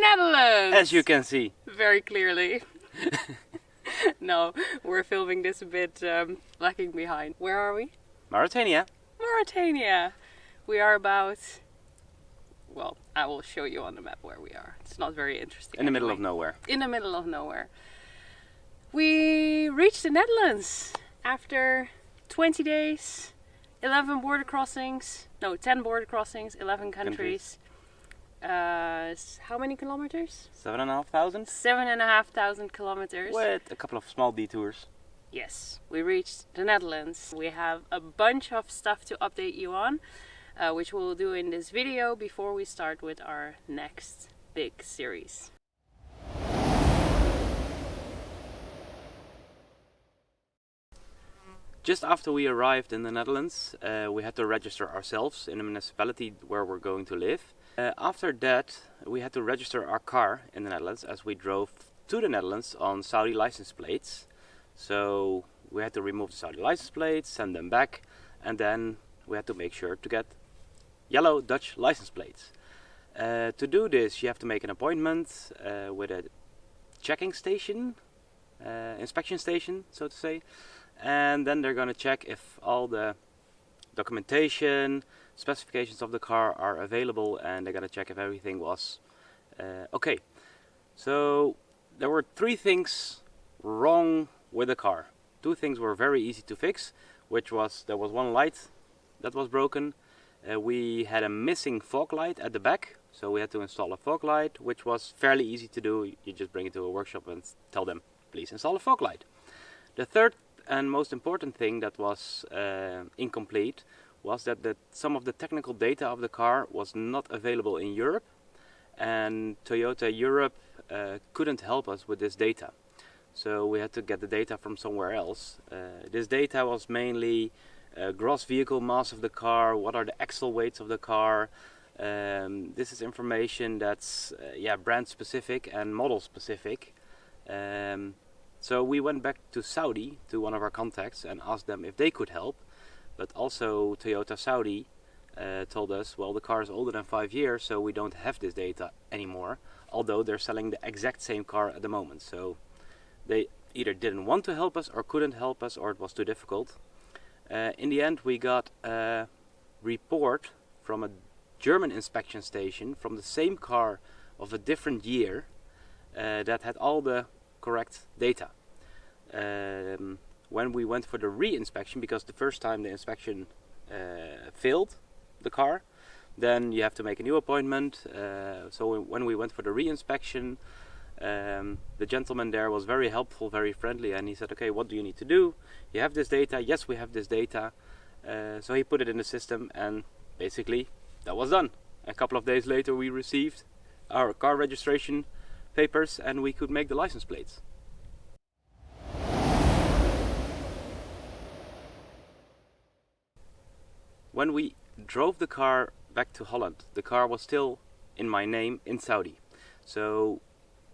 Netherlands! As you can see. Very clearly. No, we're filming this a bit lagging behind. Where are we? Mauritania. Mauritania! We are about... Well, I will show you on the map where we are. It's not very interesting. In the middle of nowhere. In the middle of nowhere. We reached the Netherlands after 20 days, 11 border crossings. No, 10 border crossings, 11 countries. How many kilometers? 7,500. 7,500 kilometers. With a couple of small detours. Yes, we reached the Netherlands. We have a bunch of stuff to update you on, which we'll do in this video before we start with our next big series. Just after we arrived in the Netherlands, we had to register ourselves in the municipality where we're going to live. After that, we had to register our car in the Netherlands as we drove to the Netherlands on Saudi license plates. So we had to remove the Saudi license plates, send them back, and then we had to make sure to get yellow Dutch license plates. To do this, you have to make an appointment with a checking station, inspection station, so to say. And then they're going to check if all the documentation, specifications of the car are available, and they're going to check if everything was okay. So there were 3 things wrong with the car. 2 things were very easy to fix, which was there was one light that was broken. We had a missing fog light at the back, so we had to install a fog light, which was fairly easy to do. You just bring it to a workshop and tell them, please install a fog light. The third and most important thing that was incomplete was that some of the technical data of the car was not available in Europe, and Toyota Europe couldn't help us with this data. So we had to get the data from somewhere else. This data was mainly gross vehicle mass of the car, what are the axle weights of the car. This is information that's brand specific and model specific. So we went back to Saudi, to one of our contacts, and asked them if they could help. But also Toyota Saudi told us, well, the car is older than 5 years, so we don't have this data anymore. Although they're selling the exact same car at the moment. So they either didn't want to help us or couldn't help us, or it was too difficult. In the end, we got a report from a German inspection station from the same car of a different year that had all the correct data. When we went for the re-inspection, because the first time the inspection failed the car, then you have to make a new appointment. So when we went for the re-inspection, the gentleman there was very helpful, very friendly, and he said, okay, what do you need to do? You have this data? Yes, we have this data. So he put it in the system, and basically that was done. A couple of days later we received our car registration papers and we could make the license plates. When we drove the car back to Holland, the car was still in my name in Saudi. So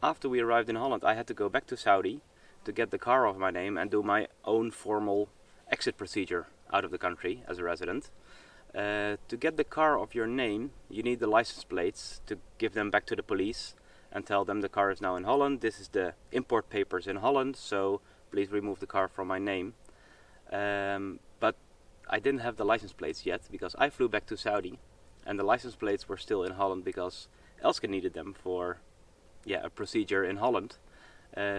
after we arrived in Holland, I had to go back to Saudi to get the car off my name and do my own formal exit procedure out of the country as a resident. To get the car off your name, you need the license plates to give them back to the police and tell them the car is now in Holland. This is the import papers in Holland, so please remove the car from my name. But I didn't have the license plates yet because I flew back to Saudi and the license plates were still in Holland because Elske needed them for a procedure in Holland.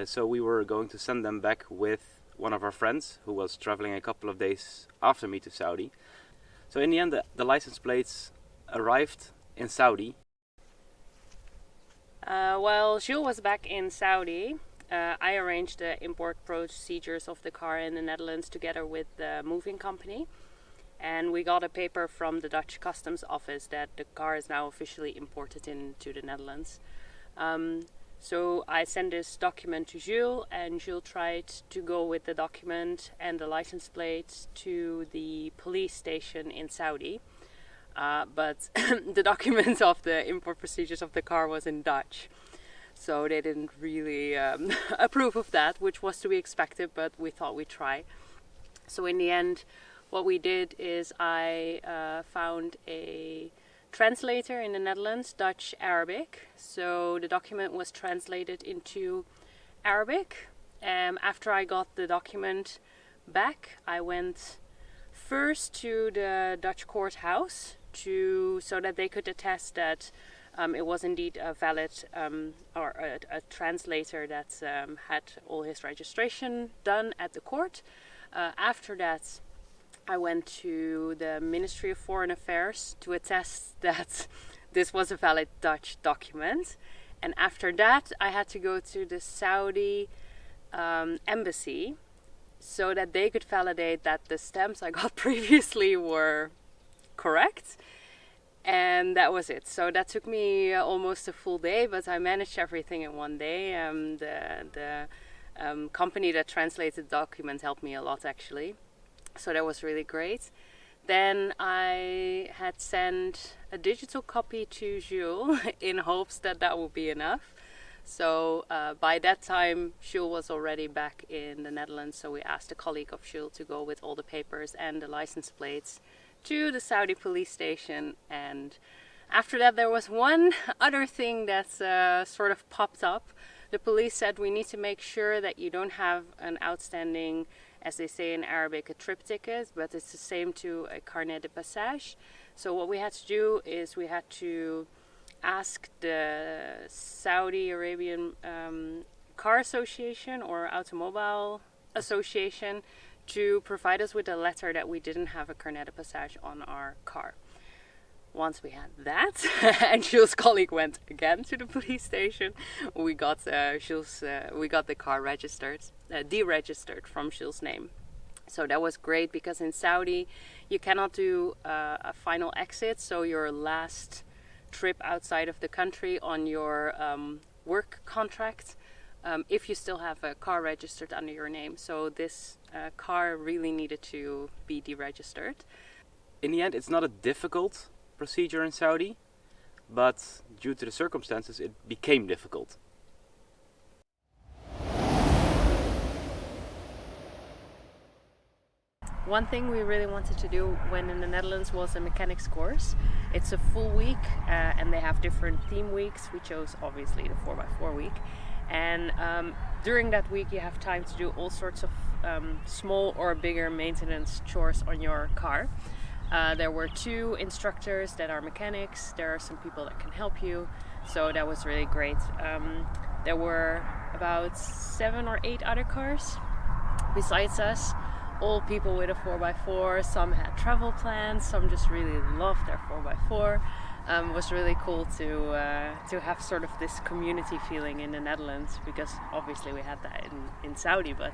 So we were going to send them back with one of our friends who was traveling a couple of days after me to Saudi. So in the end, the license plates arrived in Saudi. While Jules was back in Saudi, I arranged the import procedures of the car in the Netherlands together with the moving company. And we got a paper from the Dutch customs office that the car is now officially imported into the Netherlands. So I sent this document to Jules, and Jules tried to go with the document and the license plates to the police station in Saudi. But the document of the import procedures of the car was in Dutch. So they didn't really approve of that, which was to be expected, but we thought we'd try. So in the end, what we did is I found a translator in the Netherlands, Dutch, Arabic. So the document was translated into Arabic. After I got the document back, I went first to the Dutch courthouse so that they could attest that it was indeed a valid or a translator that had all his registration done at the court. After that, I went to the Ministry of Foreign Affairs to attest that this was a valid Dutch document. And after that, I had to go to the Saudi embassy so that they could validate that the stamps I got previously were correct. And that was it. So that took me almost a full day, but I managed everything in one day. The company that translated the document helped me a lot, actually. So that was really great. Then I had sent a digital copy to Jules in hopes that that would be enough. So by that time, Jules was already back in the Netherlands. So we asked a colleague of Jules to go with all the papers and the license plates to the Saudi police station. And after that, there was one other thing that sort of popped up. The police said, we need to make sure that you don't have an outstanding, as they say in Arabic, a trip ticket, but it's the same to a carnet de passage. So what we had to do is we had to ask the Saudi Arabian Car Association or Automobile Association to provide us with a letter that we didn't have a carnet de passage on our car. Once we had that, and Jules' colleague went again to the police station, we got the car registered, deregistered from Jules' name. So that was great because in Saudi you cannot do a final exit, so your last trip outside of the country on your work contract, if you still have a car registered under your name. So this car really needed to be deregistered. In the end, it's not a difficult procedure in Saudi, but due to the circumstances it became difficult. One thing we really wanted to do when in the Netherlands was a mechanics course. It's a full week and they have different theme weeks. We chose obviously the 4x4 week, and during that week you have time to do all sorts of small or bigger maintenance chores on your car. There were 2 instructors that are mechanics. There are some people that can help you. So that was really great. There were about 7 or 8 other cars besides us. All people with a 4x4. Some had travel plans. Some just really loved their 4x4. It was really cool to have sort of this community feeling in the Netherlands, because obviously we had that in Saudi, but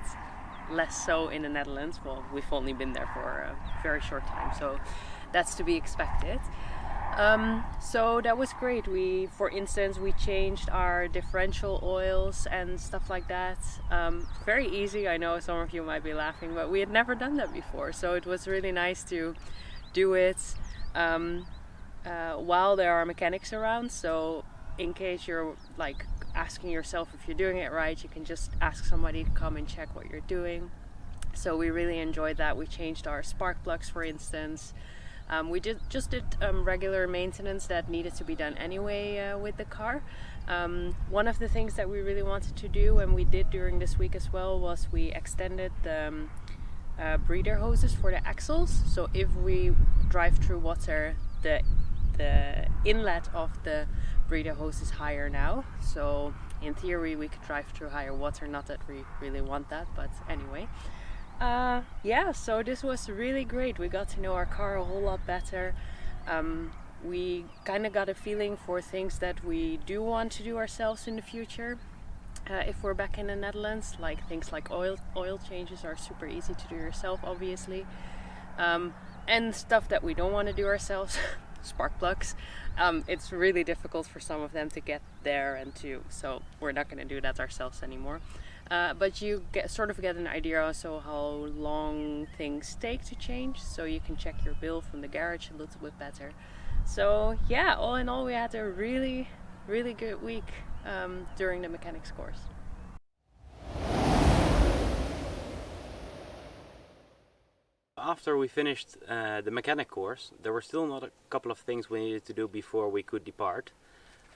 less so in the Netherlands. Well, we've only been there for a very short time, so that's to be expected. So that was great. For instance, we changed our differential oils and stuff like that. Very easy. I know some of you might be laughing, but we had never done that before. So it was really nice to do it while there are mechanics around. So in case you're like asking yourself if you're doing it right, you can just ask somebody to come and check what you're doing. So we really enjoyed that. We changed our spark plugs, for instance. We just did regular maintenance that needed to be done anyway with the car. One of the things that we really wanted to do, and we did during this week as well, was we extended the breather hoses for the axles. So if we drive through water, the inlet of the breather hose is higher now. So in theory we could drive through higher water, not that we really want that, but anyway. Yeah, so this was really great. We got to know our car a whole lot better. We kind of got a feeling for things that we do want to do ourselves in the future. If we're back in the Netherlands, like things like oil changes are super easy to do yourself, obviously. And stuff that we don't want to do ourselves, spark plugs. It's really difficult for some of them to get there so we're not going to do that ourselves anymore. But you sort of get an idea also how long things take to change, so you can check your bill from the garage a little bit better. So yeah, all in all, we had a really, really good week during the mechanics course. After we finished the mechanic course, there were still not a couple of things we needed to do before we could depart.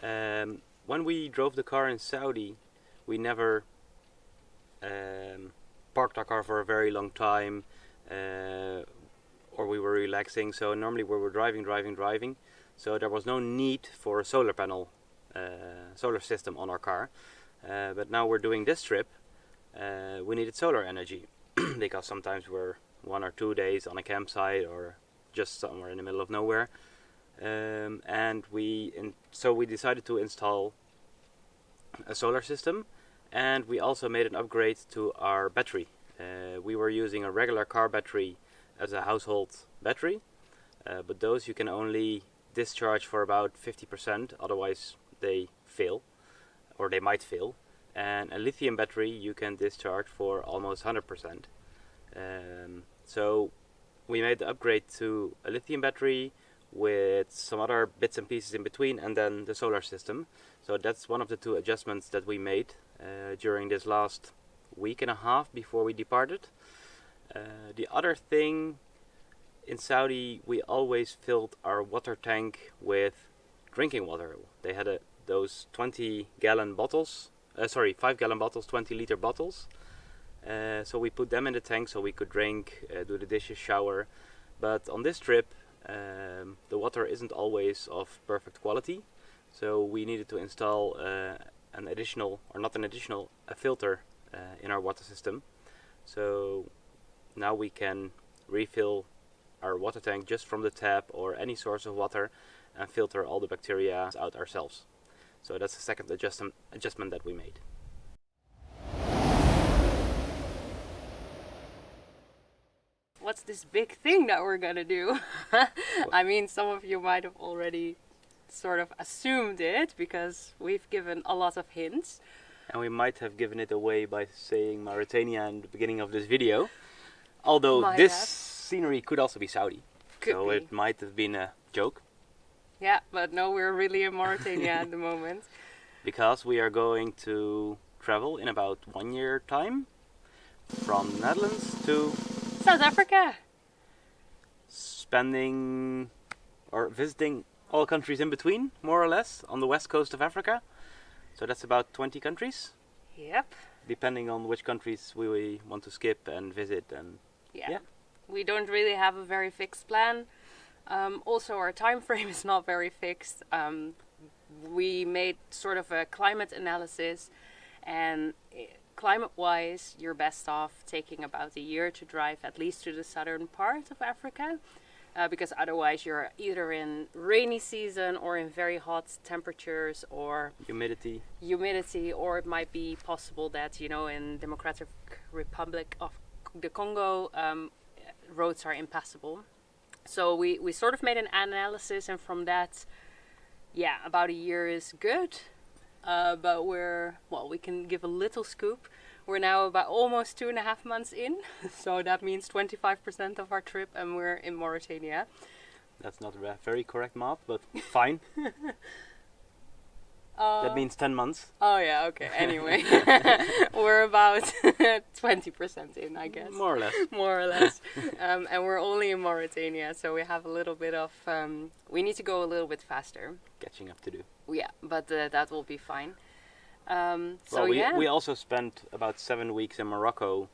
When we drove the car in Saudi, we never parked our car for a very long time, or we were relaxing. So normally we were driving. So there was no need for a solar panel, solar system on our car. But now we're doing this trip, we needed solar energy because sometimes we're 1 or 2 days on a campsite or just somewhere in the middle of nowhere. So we decided to install a solar system, and we also made an upgrade to our battery. We were using a regular car battery as a household battery, but those you can only discharge for about 50%, otherwise they fail, or they might fail. And a lithium battery you can discharge for almost 100%. So we made the upgrade to a lithium battery with some other bits and pieces in between, and then the solar system. So that's one of the 2 adjustments that we made during this last week and a half before we departed. The other thing, in Saudi we always filled our water tank with drinking water. They had those 5-gallon bottles, 20-liter bottles. So we put them in the tank so we could drink, do the dishes, shower. But on this trip, the water isn't always of perfect quality. So we needed to install a filter in our water system. So now we can refill our water tank just from the tap or any source of water and filter all the bacteria out ourselves. So that's the second adjustment that we made. What's this big thing that we're gonna do? I mean, some of you might have already sort of assumed it because we've given a lot of hints. And we might have given it away by saying Mauritania in the beginning of this video. Although this scenery could also be Saudi. So it might have been a joke. Yeah, but no, we're really in Mauritania at the moment. Because we are going to travel in about 1 year time from Netherlands to South Africa. Spending or visiting all countries in between, more or less, on the west coast of Africa. So that's about 20 countries. Yep. Depending on which countries we want to skip and visit. And yeah. We don't really have a very fixed plan. Also, our time frame is not very fixed. We made sort of a climate analysis, and climate-wise, you're best off taking about a year to drive at least to the southern part of Africa, because otherwise you're either in rainy season or in very hot temperatures or humidity, or it might be possible that, you know, in Democratic Republic of the Congo, roads are impassable. So we sort of made an analysis, and from that, yeah, about a year is good. But we can give a little scoop. We're now about almost 2.5 months in. So that means 25% of our trip, and we're in Mauritania. That's not a very correct math, but fine. That means 10 months. Oh yeah, okay. Anyway, we're about 20% in, I guess. More or less. And we're only in Mauritania, so we have a little bit of... we need to go a little bit faster. Catching up to do. Yeah, but that will be fine. We also spent about 7 weeks in Morocco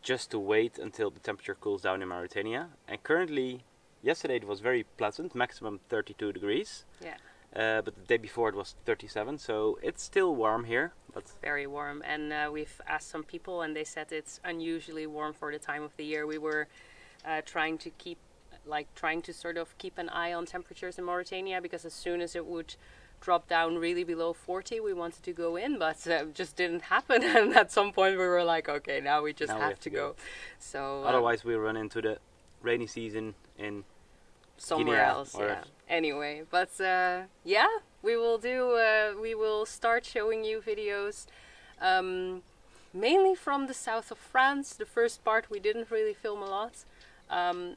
just to wait until the temperature cools down in Mauritania. And currently, yesterday it was very pleasant, maximum 32 degrees. Yeah. But the day before it was 37, so it's still warm here. But it's very warm, and we've asked some people, and they said it's unusually warm for the time of the year. We were trying to sort of keep an eye on temperatures in Mauritania, because as soon as it would drop down really below 40, we wanted to go in, but it just didn't happen. And at some point we were like, okay, now we just have to go. So otherwise we run into the rainy season in somewhere else. Yeah. Anyway, but we will start showing you videos mainly from the south of France. The first part we didn't really film a lot.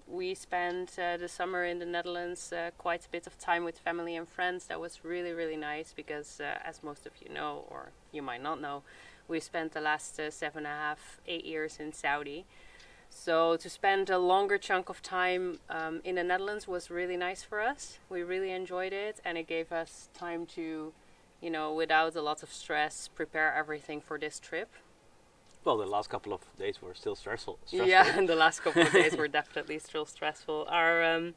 We spent the summer in the Netherlands, quite a bit of time with family and friends. That was really, really nice because, as most of you know, or you might not know, we spent the last 7.5, 8 years in Saudi. So to spend a longer chunk of time in the Netherlands was really nice for us. We really enjoyed it, and it gave us time to, without a lot of stress, prepare everything for this trip. Well, the last couple of days were still stressful. Yeah, and the last couple of days were definitely still stressful. Our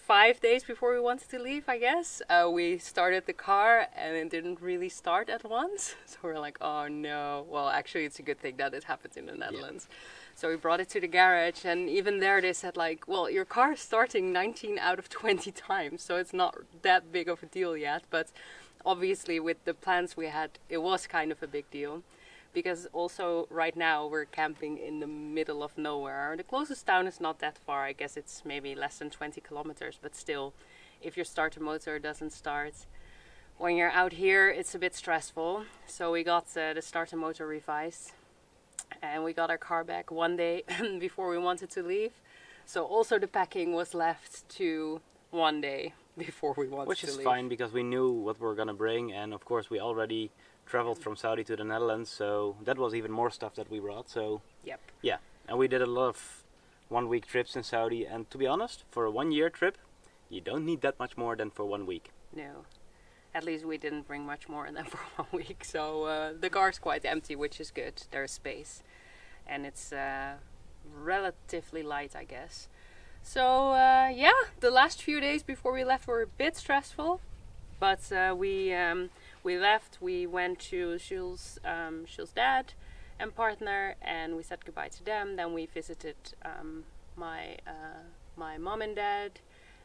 5 days before we wanted to leave, I guess, we started the car and it didn't really start at once. So we're like, oh no. Well, actually, it's a good thing that it happened in the Netherlands. Yeah. So we brought it to the garage, and even there they said well, your car is starting 19 out of 20 times, so it's not that big of a deal yet. But obviously, with the plans we had, it was kind of a big deal. Because also right now we're camping in the middle of nowhere. The closest town is not that far. I guess it's maybe less than 20 kilometers. But still, if your starter motor doesn't start, when you're out here, it's a bit stressful. So we got the starter motor revised. And we got our car back one day before we wanted to leave. So also the packing was left to one day before we wanted to leave. Which is fine, because we knew what we were going to bring. And of course we already traveled from Saudi to the Netherlands, so that was even more stuff that we brought. So yep. Yeah, and we did a lot of 1 week trips in Saudi, and to be honest, for a 1 year trip you don't need that much more than for 1 week. No, at least we didn't bring much more than for 1 week, so the car's quite empty, which is good. There's space, and it's relatively light, I guess. So yeah, the last few days before we left were a bit stressful, but we left, we went to Jules' dad and partner, and we said goodbye to them. Then we visited my mom and dad,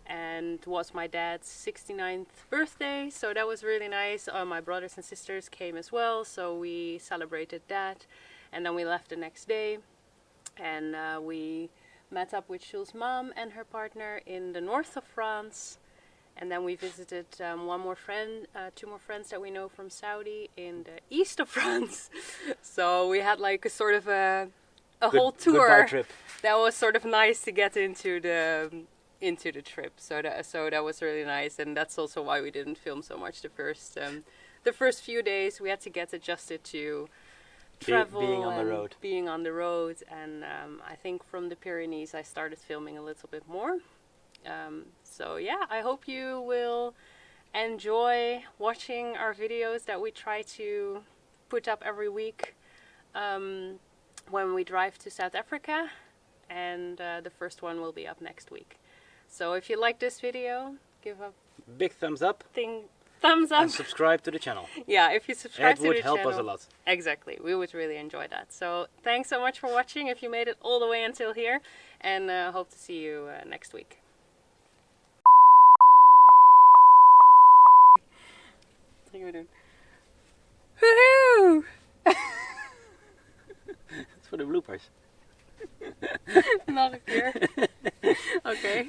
and it was my dad's 69th birthday, so that was really nice. My brothers and sisters came as well, so we celebrated that. And then we left the next day, and we met up with Jules' mom and her partner in the north of France. And then we visited two more friends that we know from Saudi in the east of France. So we had like a sort of a whole tour trip. That was sort of nice to get into the trip. So that was really nice, and that's also why we didn't film so much the first few days. We had to get adjusted to travel, being on the road, and I think from the Pyrenees I started filming a little bit more. So yeah, I hope you will enjoy watching our videos that we try to put up every week when we drive to South Africa, and the first one will be up next week. So if you like this video, give a big thumbs up. Thumbs up. And subscribe to the channel. Yeah, if you subscribe to the channel. It would help us a lot. Exactly. We would really enjoy that. So thanks so much for watching if you made it all the way until here, and hope to see you next week. What are we doing? Woohoo! It's for the bloopers. Nog een keer. Oké.